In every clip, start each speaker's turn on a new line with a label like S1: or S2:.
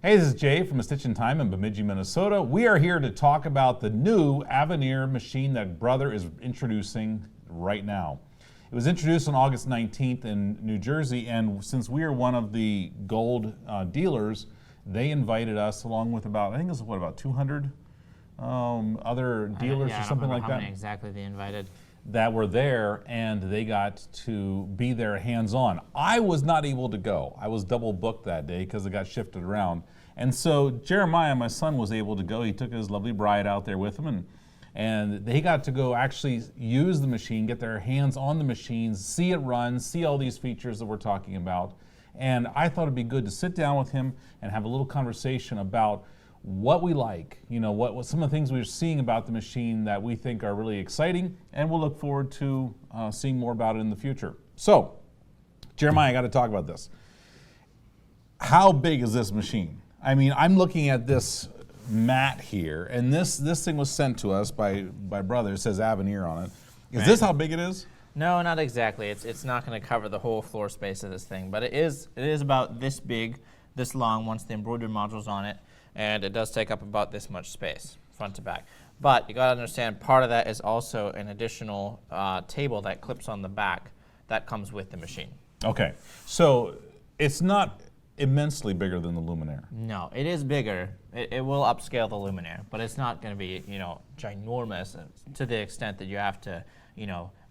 S1: Hey, this is Jay from A Stitch in Time in Bemidji, Minnesota. We are here to talk about the new Aveneer machine that Brother is introducing right now. It was introduced on August 19th in New Jersey, and since we are one of the gold dealers, they invited us along with about, I think it was about 200 other dealers or something like that.
S2: How many exactly they invited?
S1: That were there, and they got to be there hands-on. I was not able to go. I was double booked that day because it got shifted around. And so Jeremiah, my son, was able to go. He took his lovely bride out there with him, and they got to go actually use the machine, get their hands on the machines, see it run, see all these features that we're talking about. And I thought it'd be good to sit down with him and have a little conversation about what we like, you know, what some of the things we're seeing about the machine that we think are really exciting, and we'll look forward to seeing more about it in the future. So, Jeremiah, I got to talk about this. How big is this machine? I mean, I'm looking at this mat here, and this thing was sent to us by Brother. It says Aveneer on it. Is this how big it is?
S2: No, not exactly. It's not going to cover the whole floor space of this thing, but it is about this big, this long once the embroidery module's on it. And it does take up about this much space, front to back. But you got to understand, part of that is also an additional table that clips on the back that comes with the machine. Okay,
S1: so it's not immensely bigger than the Luminaire.
S2: No, it is bigger. It will upscale the Luminaire, but it's not going to be, ginormous to the extent that you have to,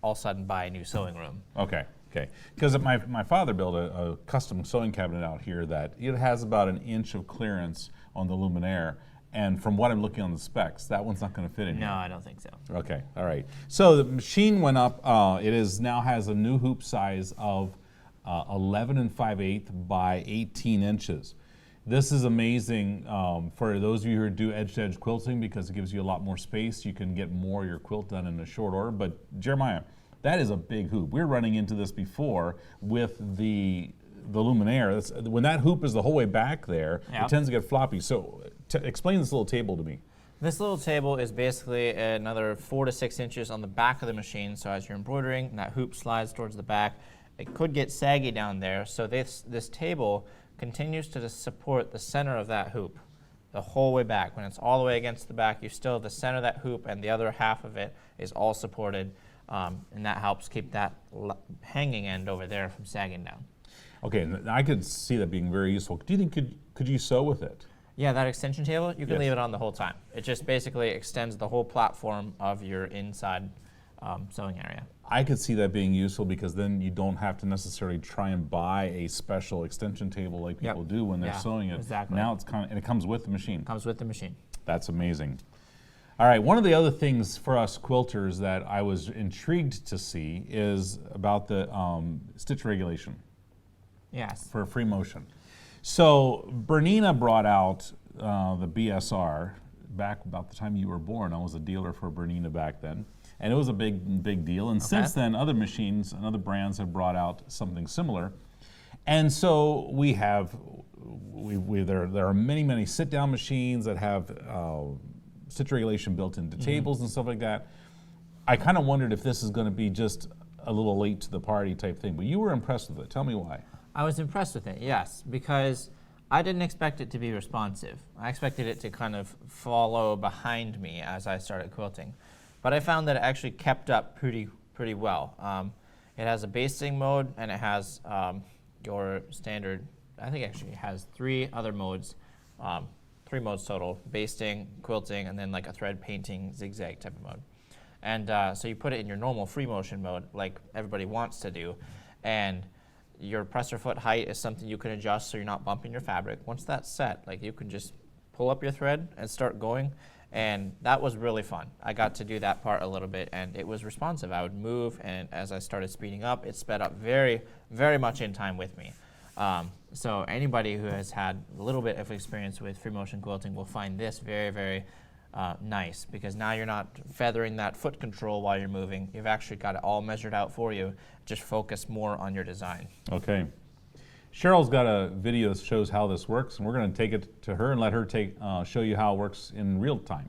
S2: all of a sudden buy a new sewing room.
S1: Okay. Okay, because my father built a custom sewing cabinet out here that it has about an inch of clearance on the Luminaire, and from what I'm looking on the specs, that one's not going to fit in here.
S2: No, I don't think so.
S1: Okay, all right. So the machine went up. It now has a new hoop size of 11 5/8 by 18 inches. This is amazing for those of you who do edge-to-edge quilting because it gives you a lot more space. You can get more of your quilt done in a short order. But Jeremiah, that is a big hoop. We're running into this before with the Luminaire. When that hoop is the whole way back there, It tends to get floppy. So explain this little table to me.
S2: This little table is basically another 4 to 6 inches on the back of the machine. So as you're embroidering, that hoop slides towards the back. It could get saggy down there. So this table continues to support the center of that hoop the whole way back. When it's all the way against the back, you still have the center of that hoop, and the other half of it is all supported. And that helps keep that hanging end over there from sagging down.
S1: Okay, and I could see that being very useful. Do you think could you sew with it?
S2: Yeah, that extension table, you can leave it on the whole time. It just basically extends the whole platform of your inside sewing area.
S1: I could see that being useful because then you don't have to necessarily try and buy a special extension table like people do when they're sewing it.
S2: Exactly.
S1: Now and it comes with the machine.
S2: Comes with the machine.
S1: That's amazing. All right, one of the other things for us quilters that I was intrigued to see is about the stitch regulation.
S2: Yes.
S1: For free motion. So Bernina brought out the BSR back about the time you were born. I was a dealer for Bernina back then, and it was a big deal. And since then, other machines and other brands have brought out something similar. And so we have, there are many sit-down machines that have stitch regulation built into tables and stuff like that. I kind of wondered if this is going to be just a little late to the party type thing, but you were impressed with it. Tell me why.
S2: I was impressed with it, yes, because I didn't expect it to be responsive. I expected it to kind of follow behind me as I started quilting. But I found that it actually kept up pretty well. It has a basting mode, and it has your standard, I think actually it has 3 other modes, 3 modes total: basting, quilting, and then like a thread painting zigzag type of mode. And so you put it in your normal free motion mode like everybody wants to do, and your presser foot height is something you can adjust so you're not bumping your fabric. Once that's set, like, you can just pull up your thread and start going, and that was really fun. I got to do that part a little bit, and it was responsive. I would move, and as I started speeding up, it sped up very, very much in time with me. So anybody who has had a little bit of experience with free motion quilting will find this very, very nice, because now you're not feathering that foot control while you're moving. You've actually got it all measured out for you. Just focus more on your design.
S1: Okay. Cheryl's got a video that shows how this works, and we're going to take it to her and let her show you how it works in real time.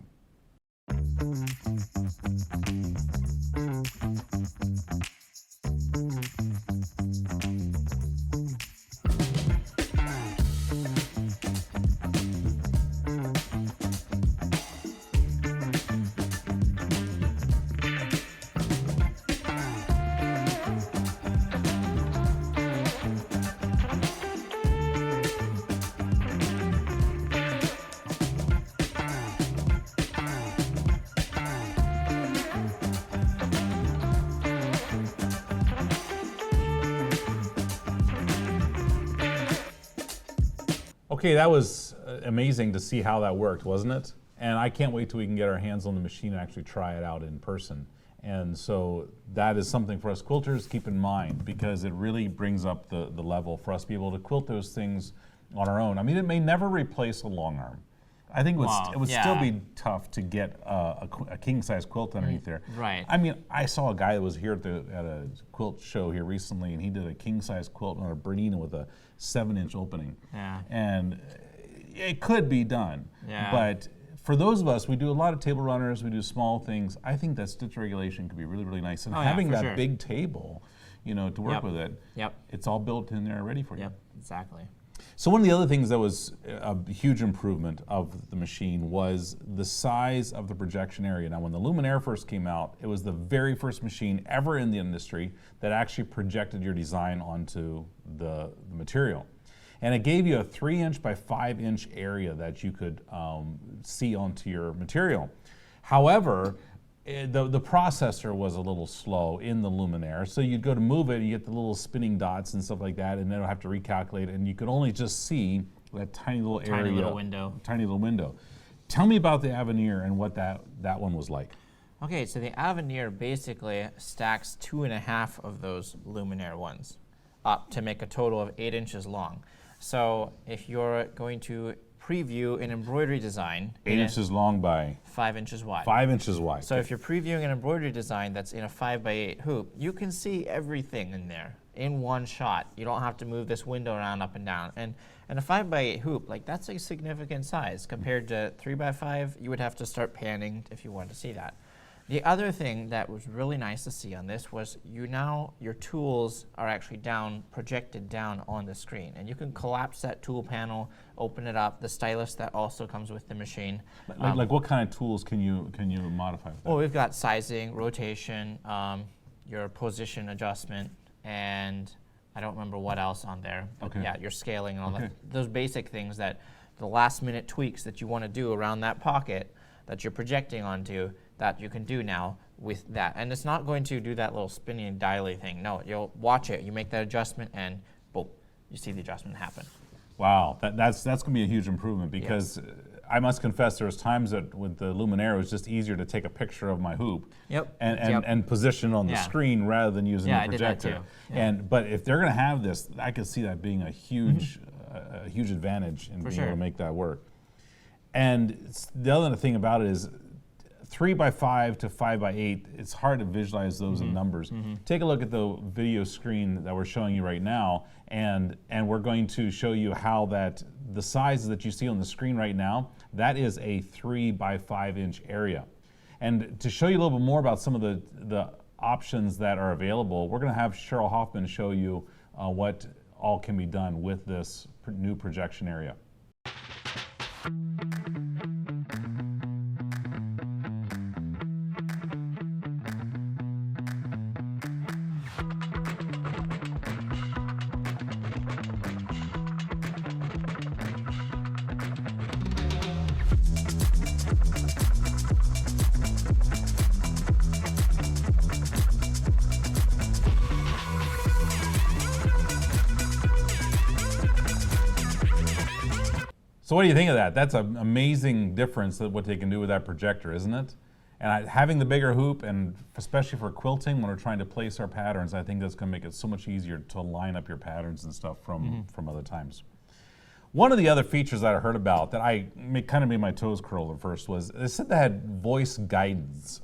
S1: Okay, that was amazing to see how that worked, wasn't it? And I can't wait till we can get our hands on the machine and actually try it out in person. And so that is something for us quilters to keep in mind, because it really brings up the level for us to be able to quilt those things on our own. I mean, it may never replace a long arm. I think it would still be tough to get a king-size quilt underneath there.
S2: Right.
S1: I mean, I saw a guy that was here at a quilt show here recently, and he did a king-size quilt on a Bernina with a 7-inch opening.
S2: Yeah.
S1: And it could be done.
S2: Yeah.
S1: But for those of us, we do a lot of table runners, we do small things. I think that stitch regulation could be really, really nice. And having that big table, you know, to work with it, it's all built in there ready for you.
S2: Yep, exactly.
S1: So one of the other things that was a huge improvement of the machine was the size of the projection area. Now, when the Luminaire first came out, it was the very first machine ever in the industry that actually projected your design onto the material. And it gave you a 3-inch by 5-inch area that you could see onto your material. However, the processor was a little slow in the Luminaire, so you'd go to move it, you get the little spinning dots and stuff like that, and then it'll have to recalculate, and you could only just see that tiny little area.
S2: Tiny little window.
S1: Tiny little window. Tell me about the Aveneer and what that one was like.
S2: Okay, so the Aveneer basically stacks 2.5 of those Luminaire ones up to make a total of 8 inches long. So if you're going to preview an embroidery design,
S1: 8 inches long by
S2: 5 inches wide.
S1: 5 inches wide.
S2: So if you're previewing an embroidery design that's in a 5x8 hoop, you can see everything in there in one shot. You don't have to move this window around up and down. And a 5x8 hoop, like, that's a significant size compared to 3x5. You would have to start panning if you wanted to see that. The other thing that was really nice to see on this was your tools are actually projected down on the screen, and you can collapse that tool panel, open it up. The stylus that also comes with the machine.
S1: Like what kind of tools can you modify with that?
S2: Well, we've got sizing, rotation, your position adjustment, and I don't remember what else on there. But yeah, your scaling and all that. Those basic things that the last minute tweaks that you want to do around that pocket that you're projecting onto, that you can do now with that. And it's not going to do that little spinning dialy thing. No, you'll watch it, you make that adjustment, and boom, you see the adjustment happen.
S1: Wow, that's going to be a huge improvement, because I must confess there was times that with the Luminaire it was just easier to take a picture of my hoop and position on the screen rather than using the projector.
S2: I did that too.
S1: But if they're going to have this, I could see that being a huge, a huge advantage in being able to make that work. And the other thing about it is 3x5 to 5x8, it's hard to visualize those in numbers. Take a look at the video screen that we're showing you right now, and we're going to show you how the sizes that you see on the screen right now, that is a 3x5-inch area. And to show you a little bit more about some of the options that are available, we're going to have Cheryl Hoffman show you what all can be done with this new projection area. So what do you think of that? That's an amazing difference that what they can do with that projector, isn't it? And having the bigger hoop, and especially for quilting when we're trying to place our patterns, I think that's going to make it so much easier to line up your patterns and stuff from other times. One of the other features that I heard about that kind of made my toes curl at first was they said they had voice guidance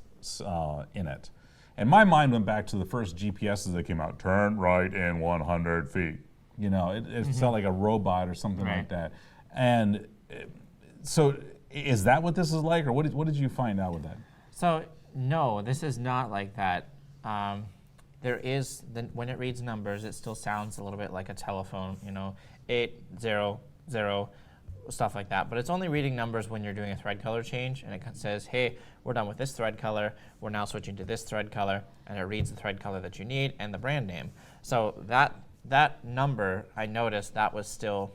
S1: in it. And my mind went back to the first GPSs that came out. Turn right in 100 feet. You know, it felt like a robot or something like that. And so is that what this is like, or what did you find out with that?
S2: So no, this is not like that. There is, when it reads numbers, it still sounds a little bit like a telephone, 800, stuff like that. But it's only reading numbers when you're doing a thread color change, and it says, hey, we're done with this thread color, we're now switching to this thread color, and it reads the thread color that you need and the brand name. So that number, I noticed that was still,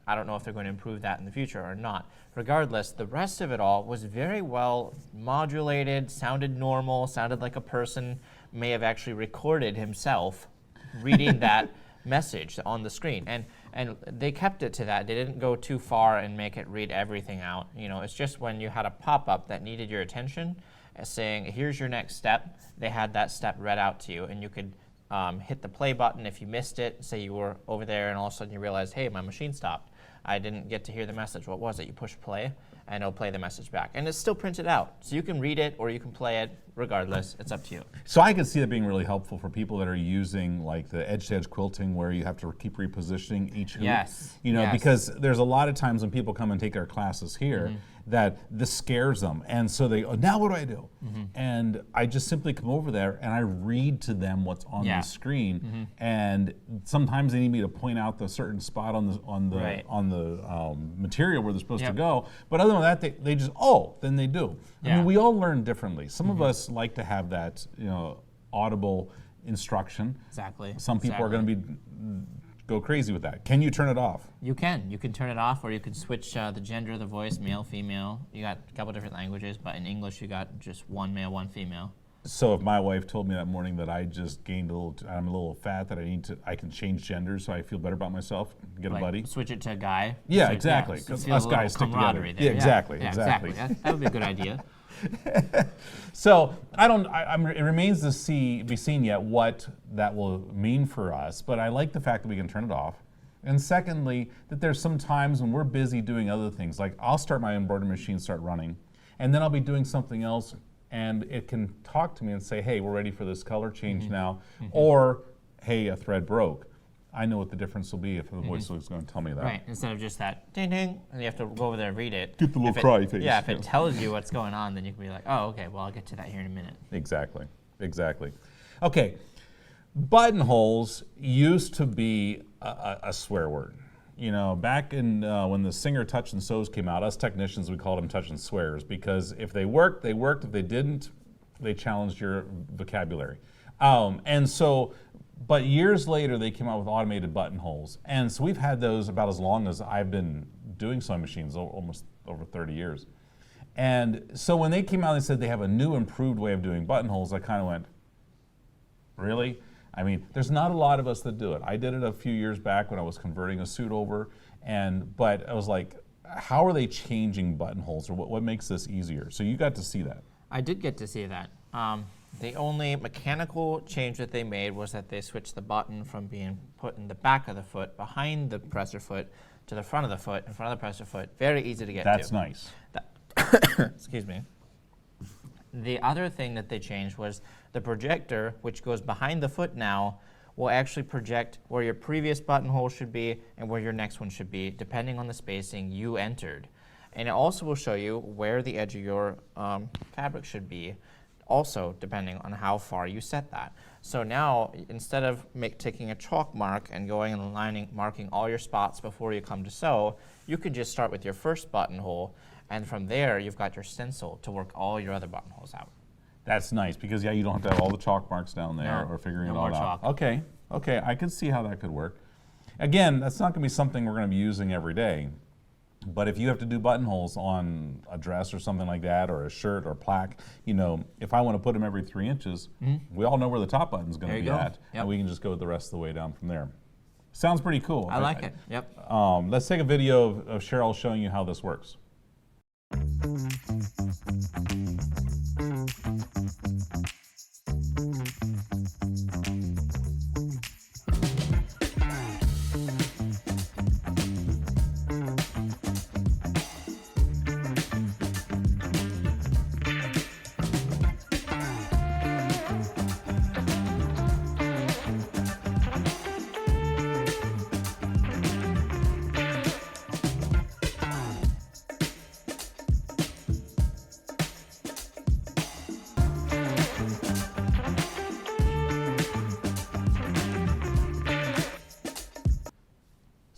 S2: I don't know if they're going to improve that in the future or not. Regardless, the rest of it all was very well modulated, sounded normal, sounded like a person may have actually recorded himself reading that message on the screen. And they kept it to that. They didn't go too far and make it read everything out. You know, it's just when you had a pop-up that needed your attention, saying, here's your next step, they had that step read out to you, and you could hit the play button if you missed it. Say you were over there and all of a sudden you realized, hey, my machine stopped. I didn't get to hear the message. What was it? You push play, and it'll play the message back. And it's still printed out. So you can read it or you can play it. Regardless, it's up to you.
S1: So I could see that being really helpful for people that are using like the edge-to-edge quilting where you have to keep repositioning each hoop.
S2: Yes.
S1: You know,
S2: yes.
S1: because there's a lot of times when people come and take our classes here that this scares them. And so they go, now what do I do? And I just simply come over there and I read to them what's on the screen. And sometimes they need me to point out the certain spot on the material where they're supposed to go. But other than that, they just, then they do. I mean, we all learn differently. Some of us like to have that, audible instruction.
S2: Exactly.
S1: Some people are going to go crazy with that. Can you turn it off?
S2: You can. You can turn it off, or you can switch the gender of the voice, male, female. You got a couple different languages, but in English you got just one male, one female.
S1: So if my wife told me that morning that I just gained I'm a little fat, that I can change genders so I feel better about myself, get a buddy.
S2: Switch it to a guy.
S1: Yeah, exactly. Because us guys stick together.
S2: There.
S1: Yeah, exactly.
S2: That would be a good idea.
S1: So it remains to be seen yet what that will mean for us, but I like the fact that we can turn it off. And secondly, that there's some times when we're busy doing other things, like I'll start my embroidery machine, start running, and then I'll be doing something else, and it can talk to me and say, hey, we're ready for this color change now, or hey, a thread broke. I know what the difference will be if the voice is going to tell me that.
S2: Right, instead of just that ding ding, and you have to go over there and read it.
S1: Get the little cry face.
S2: Yeah, if it tells you what's going on, then you can be like, oh, okay, well, I'll get to that here in a minute.
S1: Exactly. Okay, buttonholes used to be a swear word. You know, back in when the Singer Touch and Sews came out, us technicians, we called them touch and swears, because if they worked, they worked. If they didn't, they challenged your vocabulary. But years later, they came out with automated buttonholes. And so we've had those about as long as I've been doing sewing machines, almost over 30 years. And so when they came out and said they have a new improved way of doing buttonholes, I kind of went, really? I mean, there's not a lot of us that do it. I did it a few years back when I was converting a suit over, but I was like, how are they changing buttonholes, or what makes this easier? So you got to see that.
S2: I did get to see that. The only mechanical change that they made was that they switched the button from being put in the back of the foot, behind the presser foot, to the front of the foot, in front of the presser foot. Very easy to get to.
S1: That's nice.
S2: Excuse me. The other thing that they changed was the projector, which goes behind the foot now, will actually project where your previous buttonhole should be and where your next one should be, depending on the spacing you entered. And it also will show you where the edge of your fabric should be, also depending on how far you set that. So now, instead of taking a chalk mark and going and marking all your spots before you come to sew, you could just start with your first buttonhole, and from there you've got your stencil to work all your other buttonholes out.
S1: That's nice, because you don't have to have all the chalk marks down there or figuring it all out. Okay, I could see how that could work. Again, that's not going to be something we're going to be using every day. But if you have to do buttonholes on a dress or something like that, or a shirt or plaque, if I want to put them every 3 inches, we all know where the top button's going to be at, and we can just go the rest of the way down from there. Sounds pretty cool.
S2: I like it, yep.
S1: Let's take a video of Cheryl showing you how this works.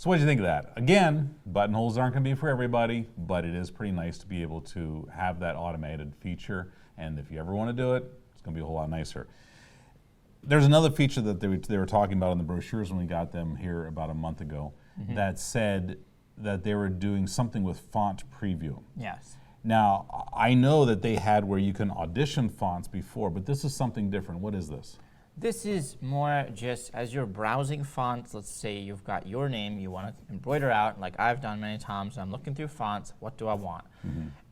S1: So what do you think of that? Again, buttonholes aren't going to be for everybody, but it is pretty nice to be able to have that automated feature. And if you ever want to do it, it's going to be a whole lot nicer. There's another feature that they were talking about in the brochures when we got them here about a month ago that said that they were doing something with font preview.
S2: Yes.
S1: Now, I know that they had where you can audition fonts before, but this is something different. What is this?
S2: This is more just as you're browsing fonts. Let's say you've got your name, you want to embroider out, like I've done many times. I'm looking through fonts. What do I want?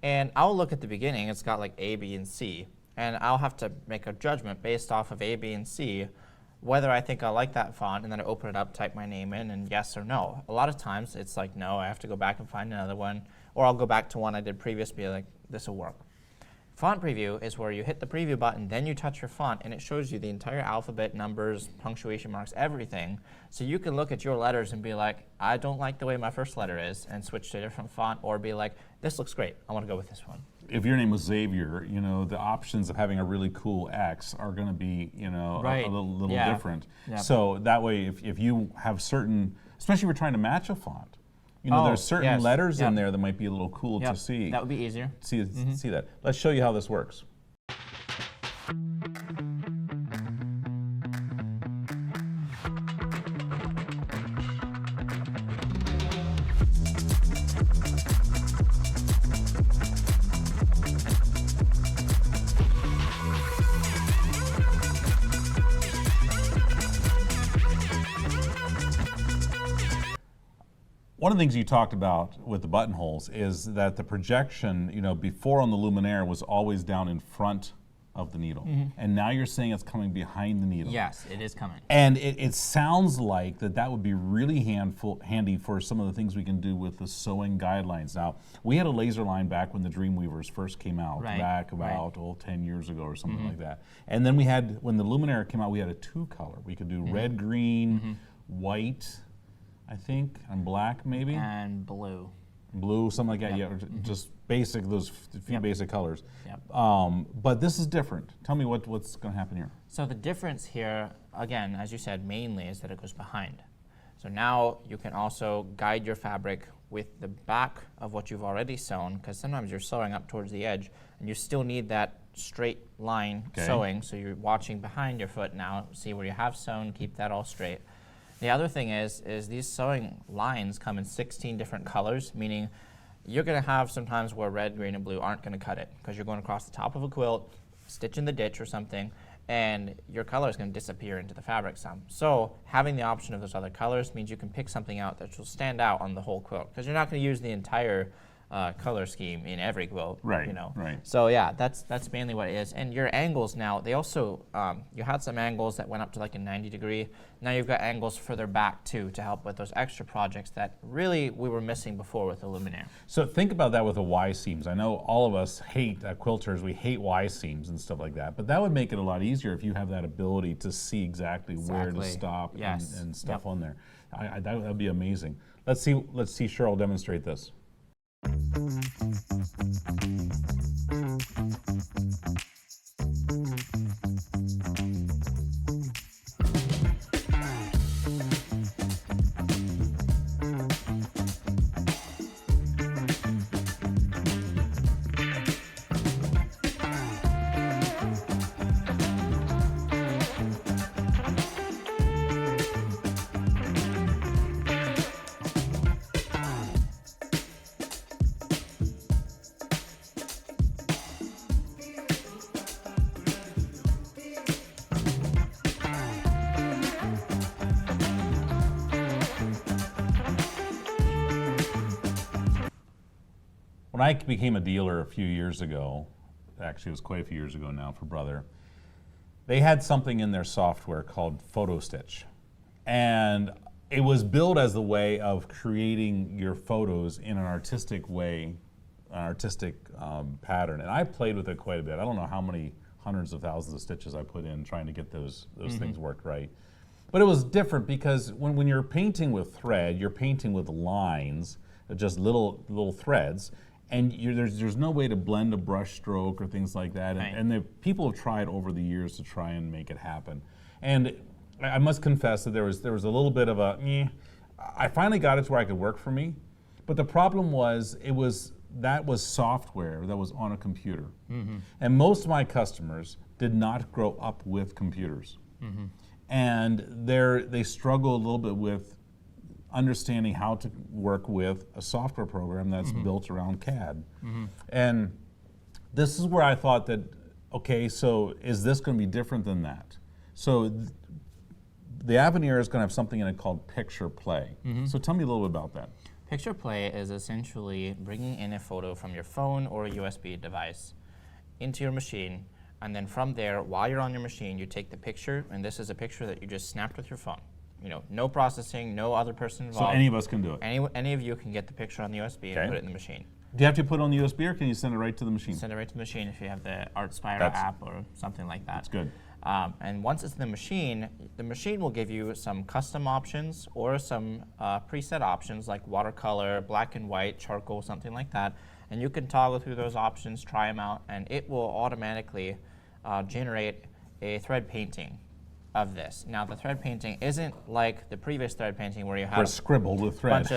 S2: And I'll look at the beginning. It's got like A, B, and C, and I'll have to make a judgment based off of A, B, and C, whether I think I like that font, and then I open it up, type my name in, and yes or no. A lot of times it's like no. I have to go back and find another one, or I'll go back to one I did previous, be like this will work. Font preview is where you hit the preview button, then you touch your font, and it shows you the entire alphabet, numbers, punctuation marks, everything. So you can look at your letters and be like, I don't like the way my first letter is, and switch to a different font, or be like, this looks great, I want to go with this one.
S1: If your name was Xavier, you know, the options of having a really cool X are going to be, you know, a little different.
S2: Yep.
S1: So that way, if you have certain, especially if you're trying to match a font, you know, there's certain letters in there that might be a little cool to see.
S2: That would be easier.
S1: See that. Let's show you how this works. One of the things you talked about with the buttonholes is that the projection, you know, before on the Luminaire was always down in front of the needle. And now you're saying it's coming behind the needle.
S2: Yes, it is coming.
S1: And it sounds like that would be really handy for some of the things we can do with the sewing guidelines. Now, we had a laser line back when the Dreamweavers first came out, back about 10 years ago or something like that. And then we had, when the Luminaire came out, we had a two-color. We could do red, green, white, I think, and black maybe?
S2: And blue.
S1: Blue, something like that, yeah, just basic, those few basic colors.
S2: Yep.
S1: But this is different. Tell me what's going to happen here.
S2: So the difference here, again, as you said, mainly is that it goes behind. So now you can also guide your fabric with the back of what you've already sewn, because sometimes you're sewing up towards the edge, and you still need that straight line sewing, so you're watching behind your foot now, see where you have sewn, keep that all straight. The other thing is these sewing lines come in 16 different colors, meaning you're going to have sometimes where red, green, and blue aren't going to cut it because you're going across the top of a quilt, stitch in the ditch or something, and your color is going to disappear into the fabric some. So having the option of those other colors means you can pick something out that will stand out on the whole quilt, because you're not going to use the entire color scheme in every quilt,
S1: right,
S2: you know.
S1: Right.
S2: So yeah, that's mainly what it is. And your angles now, they also, you had some angles that went up to like a 90 degree. Now you've got angles further back too to help with those extra projects that really we were missing before with the Luminaire.
S1: So think about that with the Y seams. I know all of us hate, quilters, we hate Y seams and stuff like that, but that would make it a lot easier if you have that ability to see exactly where to stop and stuff on there. That would be amazing. Let's see Cheryl demonstrate this. When I became a dealer a few years ago, actually it was quite a few years ago now for Brother, they had something in their software called Photo Stitch. And it was built as the way of creating your photos in an artistic way, an artistic pattern. And I played with it quite a bit. I don't know how many hundreds of thousands of stitches I put in trying to get those things worked right. But it was different because when you're painting with thread, you're painting with lines, just little threads. And there's no way to blend a brush stroke or things like that. And people have tried over the years to try and make it happen. And I must confess that there was a little bit of a, I finally got it to where I could work for me. But the problem was, that was software that was on a computer. And most of my customers did not grow up with computers. And they struggle a little bit with understanding how to work with a software program that's built around CAD. And this is where I thought that, okay, so is this going to be different than that? So the Aveneer is going to have something in it called picture play. So tell me a little bit about that.
S2: Picture play is essentially bringing in a photo from your phone or a USB device into your machine, and then from there, while you're on your machine, you take the picture, and this is a picture that you just snapped with your phone. You know, no processing, no other person involved.
S1: So any of us can do it.
S2: Any of you can get the picture on the USB and put it in the machine.
S1: Do you have to put it on the USB, or can you send it right to the machine?
S2: Send it right to the machine if you have the ArtSpire app or something like that.
S1: That's good.
S2: And once it's in the machine will give you some custom options or some preset options like watercolor, black and white, charcoal, something like that. And you can toggle through those options, try them out, and it will automatically generate a thread painting of this. Now, the thread painting isn't like the previous thread painting where you have
S1: scribbled with thread.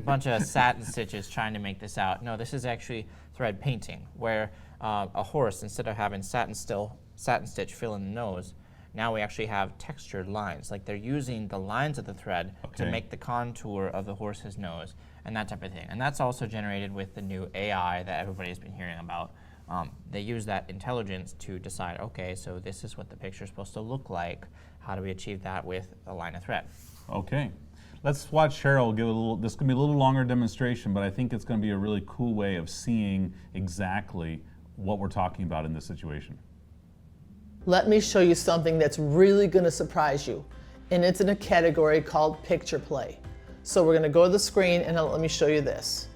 S2: bunch of satin stitches trying to make this out. No, this is actually thread painting, where a horse, instead of having satin stitch fill in the nose, now we actually have textured lines. Like they're using the lines of the thread to make the contour of the horse's nose and that type of thing. And that's also generated with the new AI that everybody's been hearing about. They use that intelligence to decide, okay, so this is what the picture is supposed to look like. How do we achieve that with a line of thread?
S1: Okay. Let's watch Cheryl give a little, this is going to be a little longer demonstration, but I think it's going to be a really cool way of seeing exactly what we're talking about in this situation.
S3: Let me show you something that's really going to surprise you. And it's in a category called picture play. So we're going to go to the screen and let me show you this.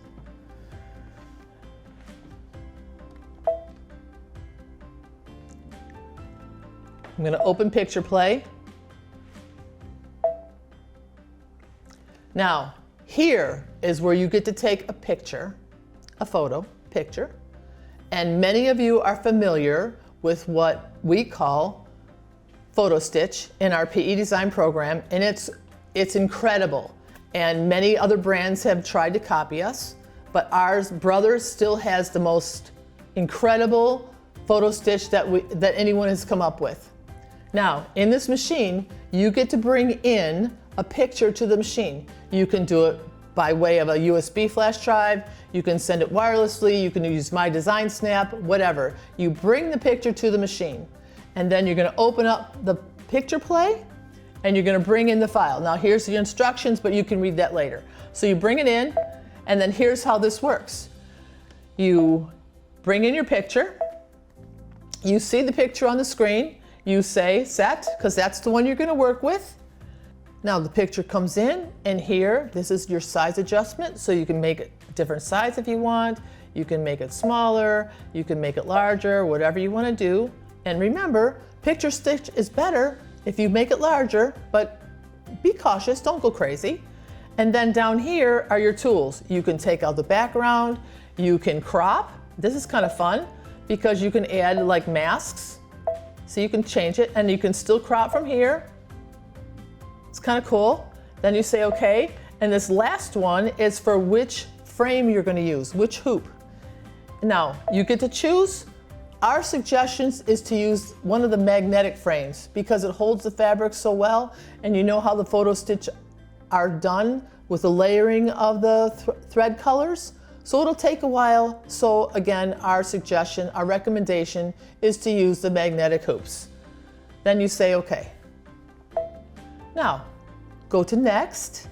S3: I'm going to open picture play. Now, here is where you get to take a picture, a photo, picture. And many of you are familiar with what we call photo stitch in our PE design program, and it's incredible. And many other brands have tried to copy us, but ours, Brothers, still has the most incredible photo stitch that anyone has come up with. Now, in this machine, you get to bring in a picture to the machine. You can do it by way of a USB flash drive, you can send it wirelessly, you can use My Design Snap, whatever. You bring the picture to the machine, and then you're gonna open up the picture play, and you're gonna bring in the file. Now here's the instructions, but you can read that later. So you bring it in, and then here's how this works. You bring in your picture, you see the picture on the screen, you say set, because that's the one you're gonna work with. Now the picture comes in, and here, this is your size adjustment, so you can make it a different size if you want, you can make it smaller, you can make it larger, whatever you wanna do. And remember, picture stitch is better if you make it larger, but be cautious, don't go crazy. And then down here are your tools. You can take out the background, you can crop. This is kind of fun because you can add like masks. So you can change it and you can still crop from here. It's kind of cool. Then you say okay. And this last one is for which frame you're going to use, which hoop. Now you get to choose. Our suggestions is to use one of the magnetic frames because it holds the fabric so well, and you know how the photo stitch are done with the layering of the thread colors. So it'll take a while. So again, our suggestion, our recommendation is to use the magnetic hoops. Then you say okay. Now, go to next.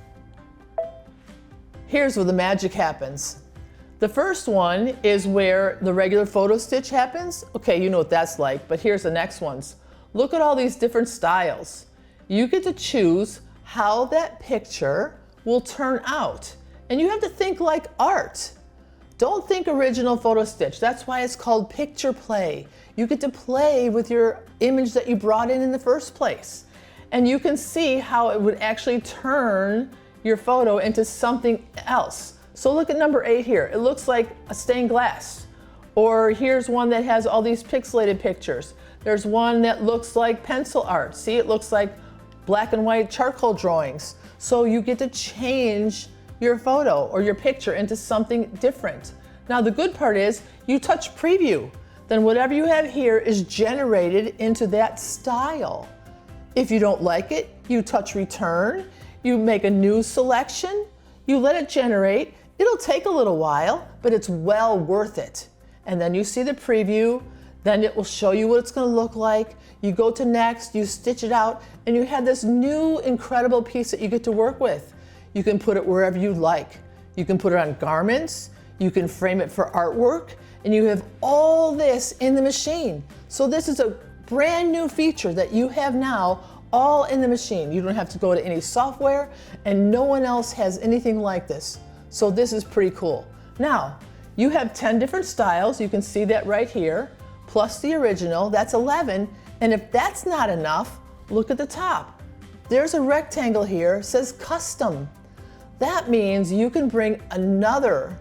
S3: Here's where the magic happens. The first one is where the regular photo stitch happens. Okay, you know what that's like, but here's the next ones. Look at all these different styles. You get to choose how that picture will turn out. And you have to think like art. Don't think original photo stitch. That's why it's called picture play. You get to play with your image that you brought in the first place. And you can see how it would actually turn your photo into something else. So look at number 8 here. It looks like a stained glass. Or here's one that has all these pixelated pictures. There's one that looks like pencil art. See, it looks like black and white charcoal drawings. So you get to change your photo or your picture into something different. Now the good part is you touch preview. Then whatever you have here is generated into that style. If you don't like it, you touch return, you make a new selection, you let it generate. It'll take a little while, but it's well worth it. And then you see the preview. Then it will show you what it's going to look like. You go to next, you stitch it out, and you have this new incredible piece that you get to work with. You can put it wherever you like. You can put it on garments, you can frame it for artwork, and you have all this in the machine. So this is a brand new feature that you have now all in the machine. You don't have to go to any software, and no one else has anything like this. So this is pretty cool. Now, you have 10 different styles. You can see that right here, plus the original, that's 11. And if that's not enough, look at the top. There's a rectangle here, says custom. That means you can bring another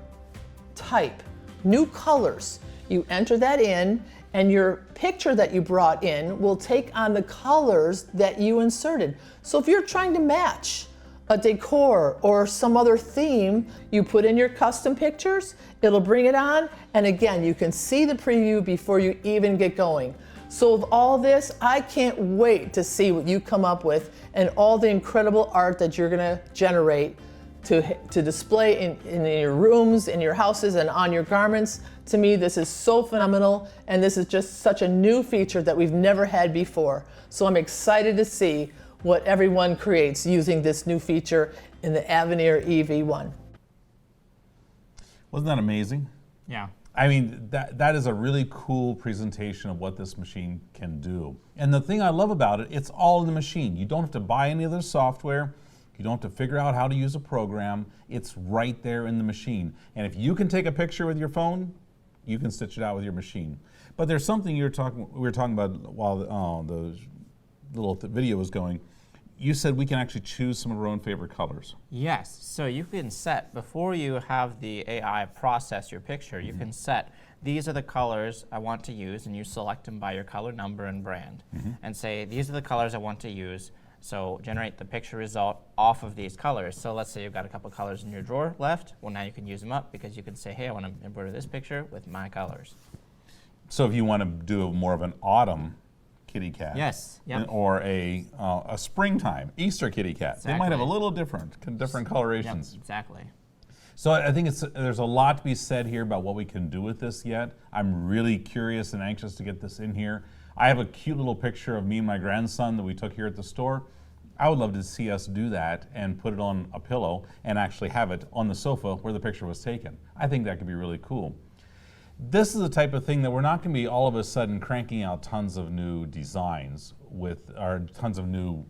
S3: type, new colors. You enter that in, and your picture that you brought in will take on the colors that you inserted. So if you're trying to match a decor or some other theme, you put in your custom pictures, it'll bring it on, and again, you can see the preview before you even get going. So with all this, I can't wait to see what you come up with and all the incredible art that you're gonna generate to display in your rooms, in your houses, and on your garments. To me, this is so phenomenal, and this is just such a new feature that we've never had before. So I'm excited to see what everyone creates using this new feature in the Aveneer EV1.
S1: Wasn't that amazing?
S2: Yeah.
S1: I mean, that is a really cool presentation of what this machine can do. And the thing I love about it, it's all in the machine. You don't have to buy any other software. You don't have to figure out how to use a program. It's right there in the machine. And if you can take a picture with your phone, you can stitch it out with your machine. But there's something we were talking about while the little video was going. You said we can actually choose some of our own favorite colors.
S2: Yes, so you can set, before you have the AI process your picture, you can set, these are the colors I want to use, and you select them by your color number and brand, and say, these are the colors I want to use, so generate the picture result off of these colors. So let's say you've got a couple colors in your drawer left, well now you can use them up because you can say, hey, I want to embroider this picture with my colors.
S1: So if you want to do more of an autumn kitty cat,
S2: Yes, yep.
S1: or a springtime Easter kitty cat, they might have a
S2: Exactly.
S1: little different colorations.
S2: Yep, exactly.
S1: So I think there's a lot to be said here about what we can do with this yet. I'm really curious and anxious to get this in here. I have a cute little picture of me and my grandson that we took here at the store. I would love to see us do that and put it on a pillow and actually have it on the sofa where the picture was taken. I think that could be really cool. This is the type of thing that we're not going to be all of a sudden cranking out tons of new designs or tons of new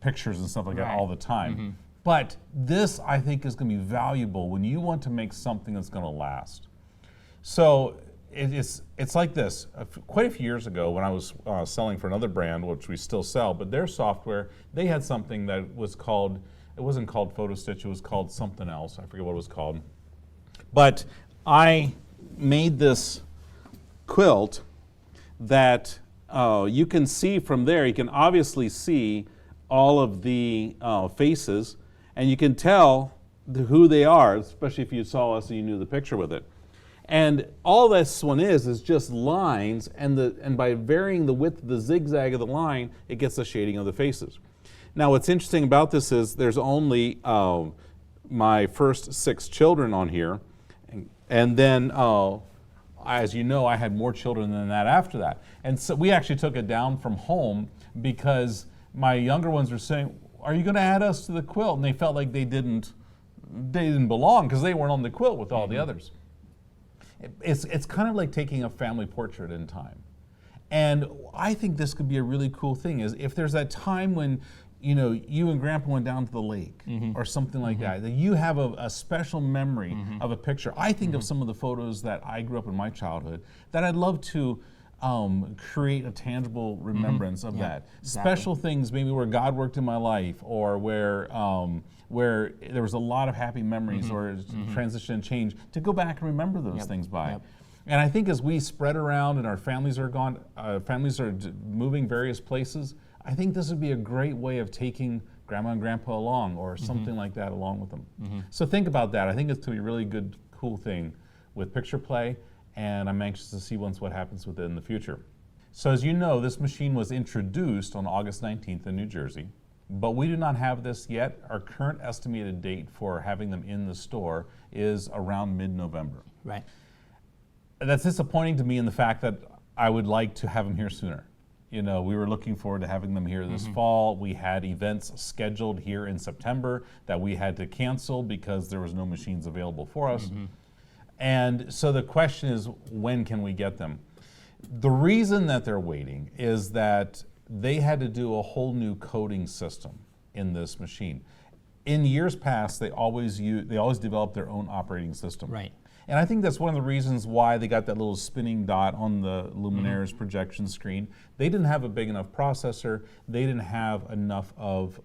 S1: pictures and stuff like that all the time. But this, I think, is going to be valuable when you want to make something that's going to last. So it's like this. Quite a few years ago when I was selling for another brand, which we still sell, but their software, they had something that was called, it wasn't called Photo Stitch, it was called something else. I forget what it was called. But I made this quilt that you can see from there. You can obviously see all of the faces, and you can tell who they are, especially if you saw us and you knew the picture with it. And all this one is just lines, and by varying the width, the zigzag of the line, it gets the shading of the faces. Now what's interesting about this is there's only my first 6 children on here, and then as you know, I had more children than that after that. And so we actually took it down from home because my younger ones were saying, are you going to add us to the quilt? And they felt like they didn't belong because they weren't on the quilt with all the others. It's kind of like taking a family portrait in time. And I think this could be a really cool thing, is if there's that time when you and Grandpa went down to the lake or something like that you have a special memory of a picture. I think of some of the photos that I grew up in my childhood that I'd love to create a tangible remembrance of that. Exactly. Special things maybe where God worked in my life, or where there was a lot of happy memories or transition and change, to go back and remember those things by. And I think as we spread around and our families are gone, families are moving various places, I think this would be a great way of taking Grandma and Grandpa along, or something like that along with them. So think about that. I think it's going to be a really good, cool thing with picture play, and I'm anxious to see what happens with it in the future. So as you know, this machine was introduced on August 19th in New Jersey, but we do not have this yet. Our current estimated date for having them in the store is around mid-November.
S2: Right.
S1: That's disappointing to me in the fact that I would like to have them here sooner. You know, we were looking forward to having them here this fall. We had events scheduled here in September that we had to cancel because there was no machines available for us. And so the question is, when can we get them? The reason that they're waiting is that they had to do a whole new coding system in this machine. In years past, they always developed their own operating system.
S2: Right.
S1: And I think that's one of the reasons why they got that little spinning dot on the Luminaire's projection screen. They didn't have a big enough processor. They didn't have enough of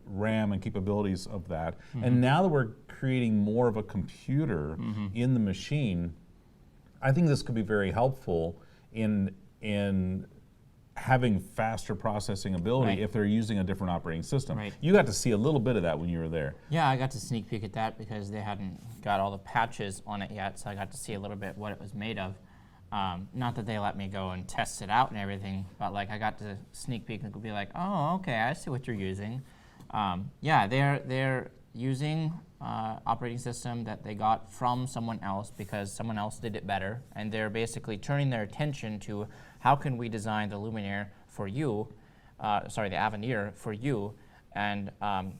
S1: RAM and capabilities of that. And now that we're creating more of a computer in the machine, I think this could be very helpful in having faster processing ability if they're using a different operating system.
S2: Right.
S1: You got to see a little bit of that when you were there.
S2: Yeah, I got to sneak peek at that because they hadn't got all the patches on it yet, so I got to see a little bit what it was made of. Not that they let me go and test it out and everything, but like I got to sneak peek and be like, oh, okay, I see what you're using. Yeah, they're using operating system that they got from someone else because someone else did it better, and they're basically turning their attention to how can we design the Luminaire for you, the Aveneer for you, and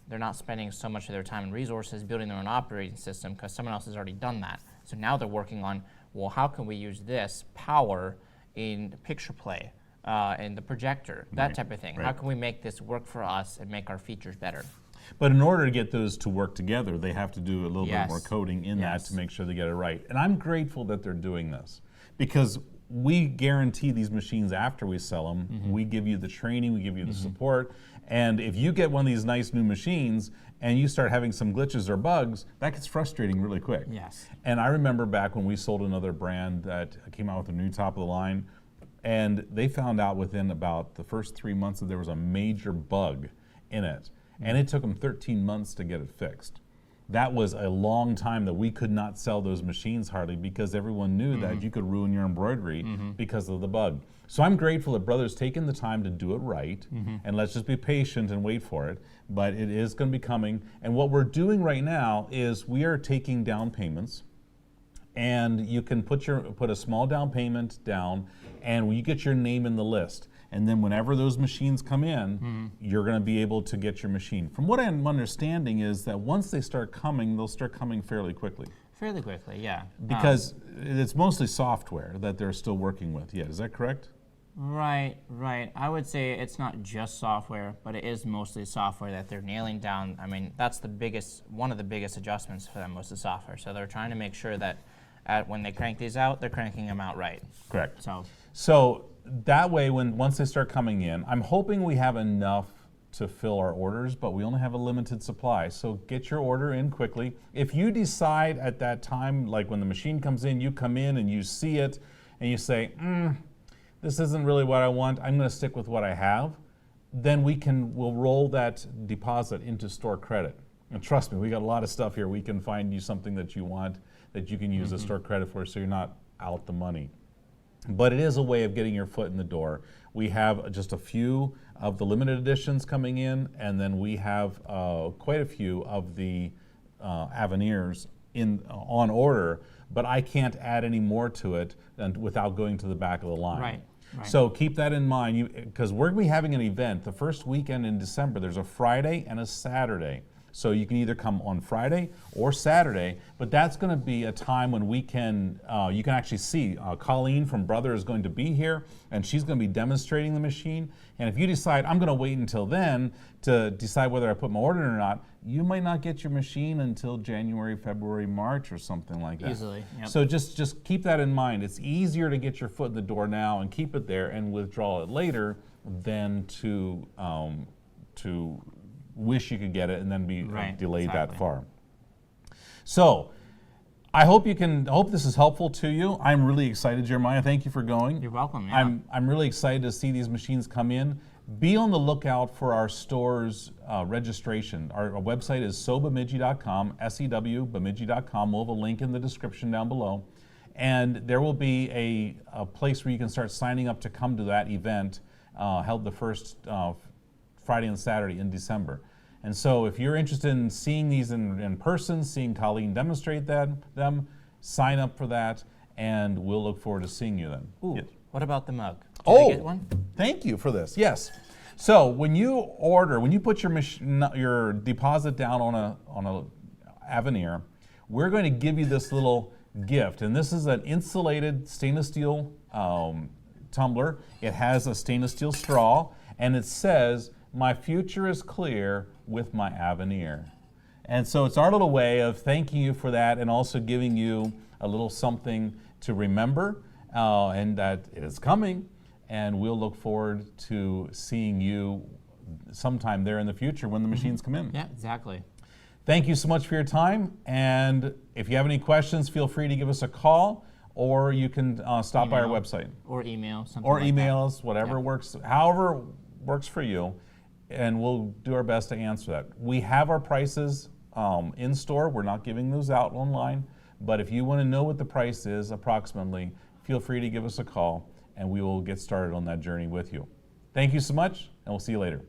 S2: they're not spending so much of their time and resources building their own operating system because someone else has already done that. So now they're working on, well, how can we use this power in picture play, in the projector, that type of thing. How can we make this work for us and make our features better?
S1: But in order to get those to work together, they have to do a little bit more coding in that to make sure they get it right. And I'm grateful that they're doing this because we guarantee these machines after we sell them. We give you the training, we give you the support. And if you get one of these nice new machines and you start having some glitches or bugs, that gets frustrating really quick.
S2: Yes.
S1: And I remember back when we sold another brand that came out with a new top of the line, and they found out within about the first 3 months that there was a major bug in it. And it took them 13 months to get it fixed. That was a long time that we could not sell those machines hardly because everyone knew that you could ruin your embroidery because of the bug. So I'm grateful that Brother's taken the time to do it right, and let's just be patient and wait for it. But it is going to be coming. And what we're doing right now is we are taking down payments, and you can put a small down payment down, and you get your name in the list. And then whenever those machines come in, you're going to be able to get your machine. From what I'm understanding is that once they start coming, they'll start coming fairly quickly.
S2: Fairly quickly, yeah.
S1: Because it's mostly software that they're still working with. Yeah, is that correct?
S2: Right. I would say it's not just software, but it is mostly software that they're nailing down. I mean, that's one of the biggest adjustments for them was the software. So they're trying to make sure that when they crank these out, they're cranking them out right.
S1: Correct.
S2: So
S1: that way, once they start coming in, I'm hoping we have enough to fill our orders, but we only have a limited supply. So get your order in quickly. If you decide at that time, like when the machine comes in, you come in and you see it and you say, this isn't really what I want, I'm gonna stick with what I have, then we'll roll that deposit into store credit. And trust me, we got a lot of stuff here. We can find you something that you want that you can use a store credit for so you're not out the money. But it is a way of getting your foot in the door. We have just a few of the limited editions coming in, and then we have quite a few of the Aveneers on order, but I can't add any more to it without going to the back of the line.
S2: Right.
S1: So keep that in mind, because we're going to be having an event the first weekend in December. There's a Friday and a Saturday. So you can either come on Friday or Saturday, but that's going to be a time when you can actually see. Colleen from Brother is going to be here, and she's going to be demonstrating the machine. And if you decide, I'm going to wait until then to decide whether I put my order in or not, you might not get your machine until January, February, March, or something like that.
S2: Easily, yep.
S1: So just keep that in mind. It's easier to get your foot in the door now and keep it there and withdraw it later than to wish you could get it and then be delayed that far. So I hope this is helpful to you. I'm really excited, Jeremiah. Thank you for going.
S2: You're welcome. Yeah.
S1: I'm really excited to see these machines come in. Be on the lookout for our store's registration. Our website is sewbemidji.com, SEW, We'll have a link in the description down below. And there will be a place where you can start signing up to come to that event held the first Friday and Saturday in December. And so if you're interested in seeing these in person, seeing Colleen demonstrate them, sign up for that, and we'll look forward to seeing you then.
S2: Ooh,
S1: Yes.
S2: What about the mug? Did
S1: Oh,
S2: I get one?
S1: thank you for this. Yes. So when you put your deposit down on a Aveneer, we're going to give you this little gift, and this is an insulated stainless steel tumbler. It has a stainless steel straw, and it says, "My future is clear with my Aveneer." And so it's our little way of thanking you for that, and also giving you a little something to remember, and that it is coming. And we'll look forward to seeing you sometime there in the future when the machines come in.
S2: Yeah, exactly.
S1: Thank you so much for your time. And if you have any questions, feel free to give us a call, or you can stop by our
S2: Email.
S1: website.
S2: Or email, something
S1: Or
S2: like
S1: email
S2: that.
S1: us, whatever
S2: Yeah.
S1: works, however works for you, and we'll do our best to answer that. We have our prices in store. We're not giving those out online, but if you want to know what the price is approximately, feel free to give us a call, and we will get started on that journey with you. Thank you so much, and we'll see you later.